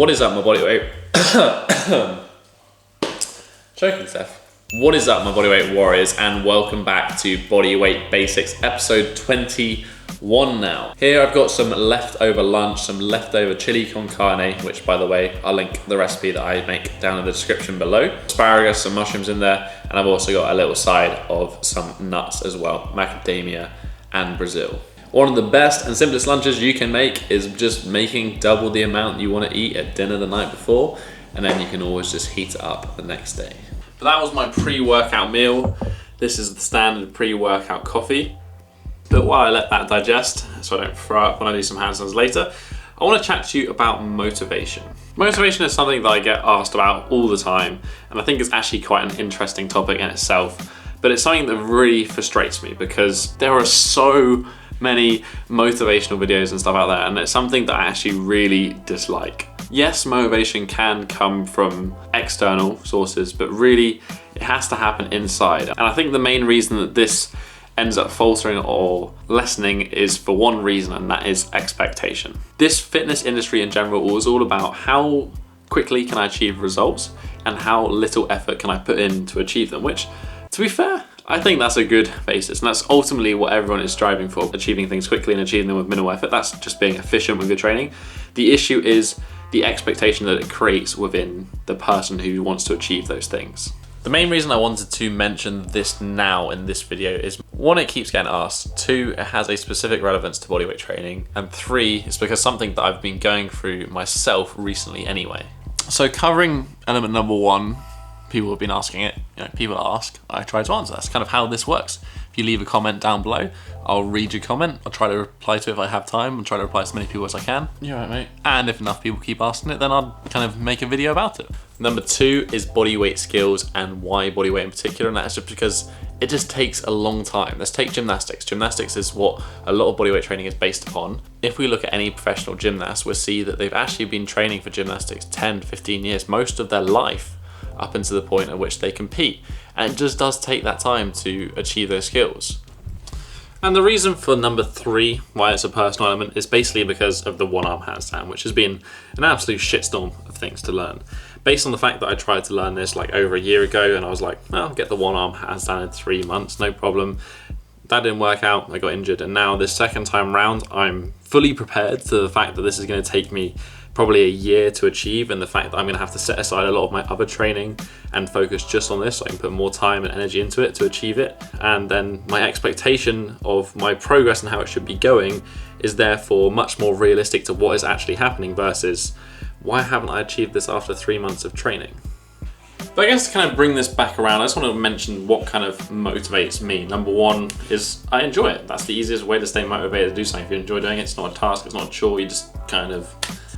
What is up, my bodyweight? Choking, Steph. What is up, my bodyweight warriors, and welcome back to Bodyweight Basics, episode 21 now. Here I've got some leftover lunch, some leftover chili con carne, which, by the way, I'll link the recipe that I make down in the description below. Asparagus, some mushrooms in there, and I've also got a little side of some nuts as well, macadamia and Brazil. One of the best and simplest lunches you can make is just making double the amount you want to eat at dinner the night before, and then you can always just heat it up the next day. But that was my pre-workout meal. This is the standard pre-workout coffee. But while I let that digest, so I don't throw up when I do some handstands later, I want to chat to you about motivation. Motivation is something that I get asked about all the time, and I think it's actually quite an interesting topic in itself. But it's something that really frustrates me because there are so many motivational videos and stuff out there, and it's something that I actually really dislike. Yes, motivation can come from external sources, but really it has to happen inside. And I think the main reason that this ends up faltering or lessening is for one reason, and that is expectation. This fitness industry in general is all about how quickly can I achieve results and how little effort can I put in to achieve them, which, to be fair, I think that's a good basis, and that's ultimately what everyone is striving for, achieving things quickly and achieving them with minimal effort. That's just being efficient with your training. The issue is the expectation that it creates within the person who wants to achieve those things. The main reason I wanted to mention this now in this video is, one, it keeps getting asked, two, it has a specific relevance to bodyweight training, and three, it's because something that I've been going through myself recently anyway. So covering element number one, people have been asking it, people ask, I try to answer. That's kind of how this works. If you leave a comment down below, I'll read your comment. I'll try to reply to it if I have time. I'll try to reply to as many people as I can. You're right, mate. And if enough people keep asking it, then I'll kind of make a video about it. Number two is bodyweight skills, and why bodyweight in particular, and that's just because it just takes a long time. Let's take gymnastics. Gymnastics is what a lot of bodyweight training is based upon. If we look at any professional gymnast, we'll see that they've actually been training for gymnastics 10, 15 years, most of their life, up until the point at which they compete. And it just does take that time to achieve those skills. And the reason for number three, why it's a personal element, is basically because of the one-arm handstand, which has been an absolute shitstorm of things to learn. Based on the fact that I tried to learn this like over a year ago, and I was like, well, I'll get the one-arm handstand in 3 months, no problem. That didn't work out, I got injured, and now this second time round, I'm fully prepared to the fact that this is going to take me probably a year to achieve, and the fact that I'm going to have to set aside a lot of my other training and focus just on this so I can put more time and energy into it to achieve it. And then my expectation of my progress and how it should be going is therefore much more realistic to what is actually happening versus why haven't I achieved this after 3 months of training? But I guess to kind of bring this back around, I just want to mention what kind of motivates me. Number one is I enjoy it. That's the easiest way to stay motivated to do something. If you enjoy doing it, it's not a task, it's not a chore, you just kind of...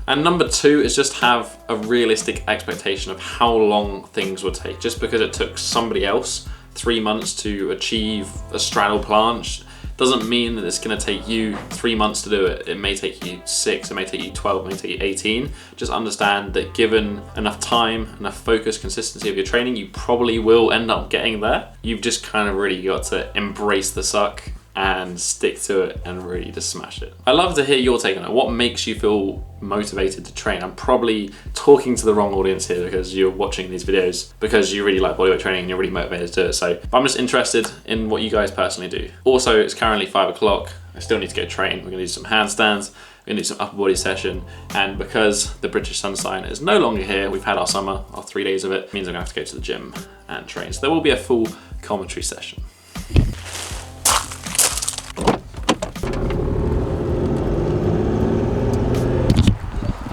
And number two is just have a realistic expectation of how long things would take. Just because it took somebody else 3 months to achieve a straddle planche doesn't mean that it's going to take you 3 months to do it. It may take you 6, it may take you 12, it may take you 18. Just understand that given enough time, enough focus, consistency of your training, you probably will end up getting there. You've just kind of really got to embrace the suck and stick to it and really just smash it. I'd love to hear your take on it. What makes you feel motivated to train? I'm probably talking to the wrong audience here because you're watching these videos because you really like bodyweight training and you're really motivated to do it. So I'm just interested in what you guys personally do. Also, it's currently 5 o'clock. I still need to go train. We're gonna do some handstands. We're gonna do some upper body session. And because the British sunshine is no longer here, we've had our summer, our 3 days of it, means I'm gonna have to go to the gym and train. So there will be a full commentary session.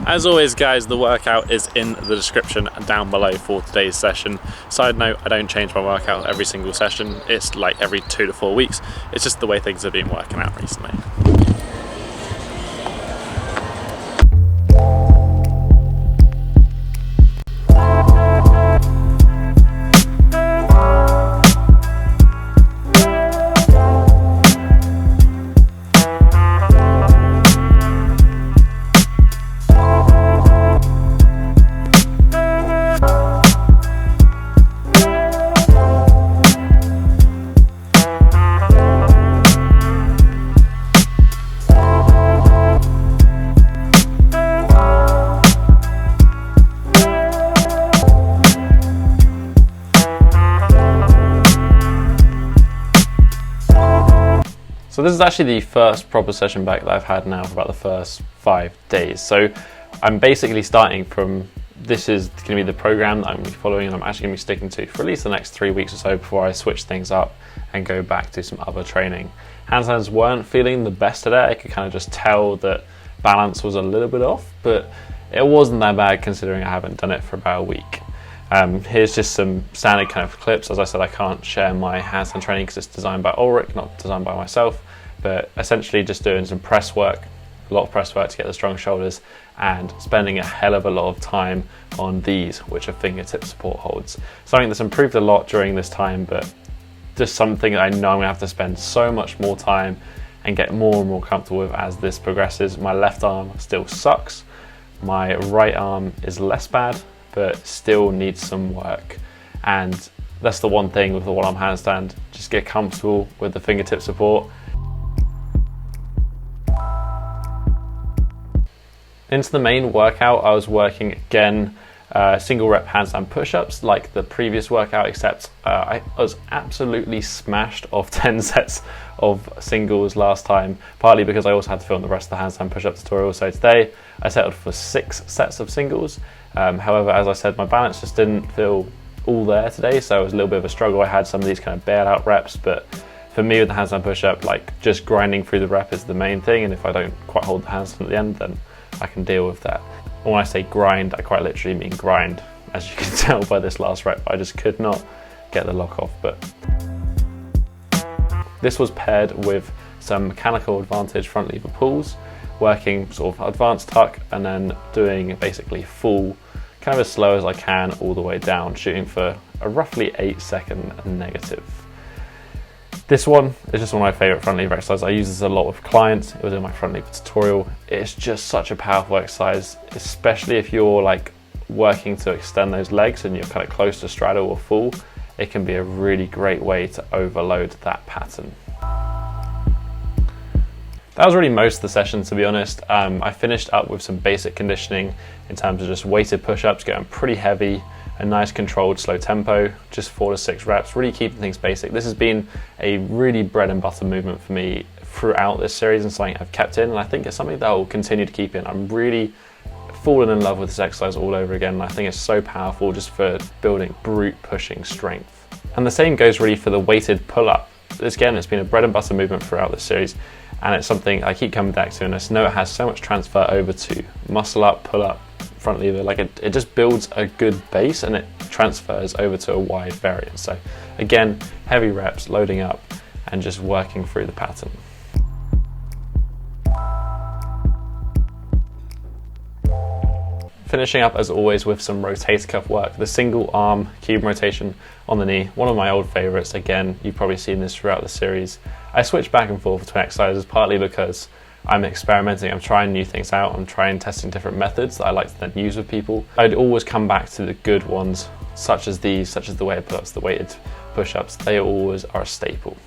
As always, guys, the workout is in the description down below for today's session. Side note, I don't change my workout every single session. It's like every 2 to 4 weeks. It's just the way things have been working out recently. So this is actually the first proper session back that I've had now for about the first 5 days. So I'm basically starting from, this is going to be the program that I'm going to be following and I'm actually going to be sticking to for at least the next 3 weeks or so before I switch things up and go back to some other training. Handstands weren't feeling the best today. I could kind of just tell that balance was a little bit off, but it wasn't that bad considering I haven't done it for about a week. Here's just some standard kind of clips. As I said, I can't share my handstand training because it's designed by Ulrich, not designed by myself, but essentially just doing some press work, a lot of press work to get the strong shoulders, and spending a hell of a lot of time on these, which are fingertip support holds. Something that's improved a lot during this time, but just something that I know I'm gonna have to spend so much more time and get more and more comfortable with as this progresses. My left arm still sucks. My right arm is less bad, but still needs some work. And that's the one thing with the one-arm handstand, just get comfortable with the fingertip support. Into the main workout, I was working again, single rep handstand push-ups like the previous workout, except I was absolutely smashed off 10 sets of singles last time, partly because I also had to film the rest of the handstand push-up tutorial. So today I settled for 6 sets of singles. However, as I said, my balance just didn't feel all there today, so it was a little bit of a struggle. I had some of these kind of bailed out reps, but for me with the handstand push-up, like just grinding through the rep is the main thing, and if I don't quite hold the handstand at the end, then I can deal with that. When I say grind, I quite literally mean grind, as you can tell by this last rep. I just could not get the lock off. But this was paired with some mechanical advantage front lever pulls, working sort of advanced tuck and then doing basically full, kind of as slow as I can all the way down, shooting for a roughly 8-second negative. This one is just one of my favorite front lever exercises. I use this a lot with clients. It was in my front lever tutorial. It's just such a powerful exercise, especially if you're like working to extend those legs and you're kind of close to straddle or full. It can be a really great way to overload that pattern. That was really most of the session, to be honest. I finished up with some basic conditioning in terms of just weighted push-ups, going pretty heavy, a nice controlled slow tempo, just 4 to 6 reps, really keeping things basic. This has been a really bread and butter movement for me throughout this series and something I've kept in, and I think it's something that I will continue to keep in. I'm really fallen in love with this exercise all over again, and I think it's so powerful just for building brute pushing strength. And the same goes really for the weighted pull-up. Again, it's been a bread and butter movement throughout this series, and it's something I keep coming back to, and I know it has so much transfer over to muscle up, pull up, front lever. Like it just builds a good base and it transfers over to a wide variance. So again, heavy reps, loading up and just working through the pattern. Finishing up as always with some rotator cuff work, the single arm Cuban rotation on the knee, one of my old favorites. Again, you've probably seen this throughout the series. I switch back and forth between exercises partly because I'm experimenting, I'm trying new things out, I'm testing different methods that I like to then use with people. I'd always come back to the good ones, such as these, such as the weighted pull-ups, the weighted push-ups. They always are a staple.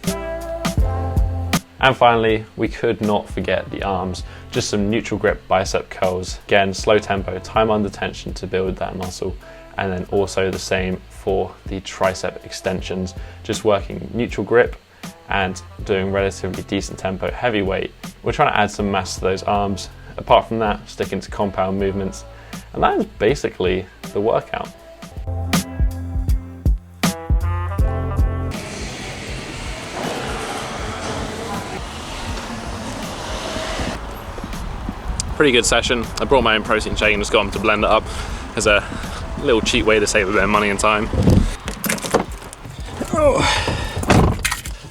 And finally, we could not forget the arms, just some neutral grip bicep curls. Again, slow tempo, time under tension to build that muscle. And then also the same for the tricep extensions, just working neutral grip and doing relatively decent tempo, heavy weight. We're trying to add some mass to those arms. Apart from that, sticking to compound movements. And that is basically the workout. Pretty good session. I brought my own protein shake and just got them to blend it up as a little cheap way to save a bit of money and time.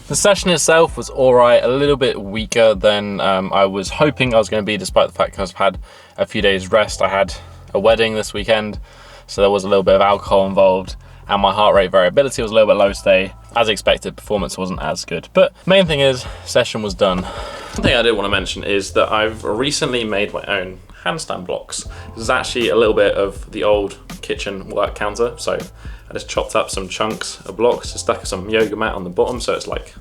The session itself was alright, a little bit weaker than I was hoping I was going to be, despite the fact I've had a few days rest. I had a wedding this weekend, so there was a little bit of alcohol involved, and my heart rate variability was a little bit low today. As expected, performance wasn't as good, but main thing is, session was done. One thing I did want to mention is that I've recently made my own handstand blocks. This is actually a little bit of the old kitchen work counter, so I just chopped up some chunks of blocks, just stuck some yoga mat on the bottom so it's like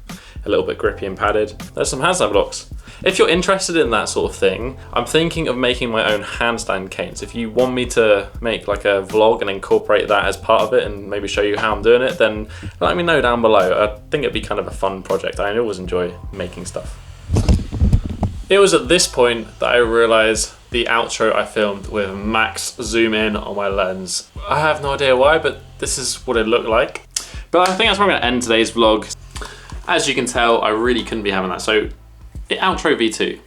a little bit grippy and padded. There's some handstand blocks. If you're interested in that sort of thing, I'm thinking of making my own handstand canes. If you want me to make like a vlog and incorporate that as part of it and maybe show you how I'm doing it, then let me know down below. I think it'd be kind of a fun project. I always enjoy making stuff. It was at this point that I realized the outro I filmed with max zoom in on my lens. I have no idea why, but this is what it looked like. But I think that's where I'm gonna end today's vlog. As you can tell, I really couldn't be having that. So, outro V2.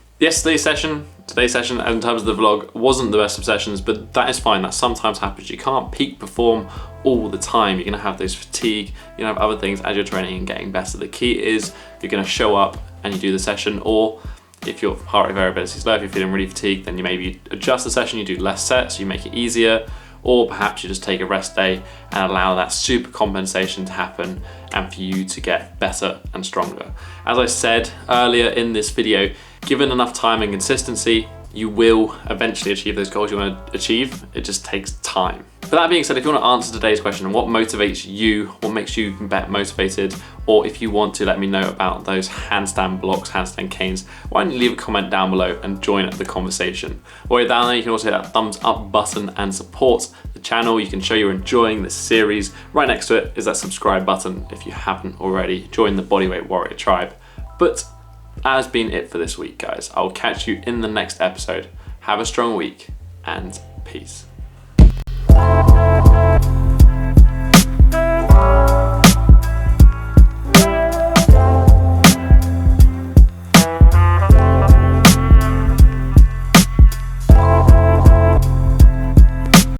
Today's session, in terms of the vlog, wasn't the best of sessions, but that is fine. That sometimes happens. You can't peak perform all the time. You're gonna have those fatigue, you're gonna have other things as you're training and getting better. The key is you're gonna show up and you do the session, or if your heart rate variability is low, if you're feeling really fatigued, then you maybe adjust the session, you do less sets, you make it easier, or perhaps you just take a rest day and allow that super compensation to happen and for you to get better and stronger. As I said earlier in this video, given enough time and consistency, you will eventually achieve those goals you want to achieve. It just takes time. But that being said, if you want to answer today's question, what motivates you, what makes you motivated, or if you want to let me know about those handstand blocks, handstand canes, why don't you leave a comment down below and join the conversation. While you're down there, you can also hit that thumbs up button and support the channel. You can show you're enjoying this series. Right next to it is that subscribe button if you haven't already. Join the Bodyweight Warrior tribe. But that has been it for this week, guys. I'll catch you in the next episode. Have a strong week and peace.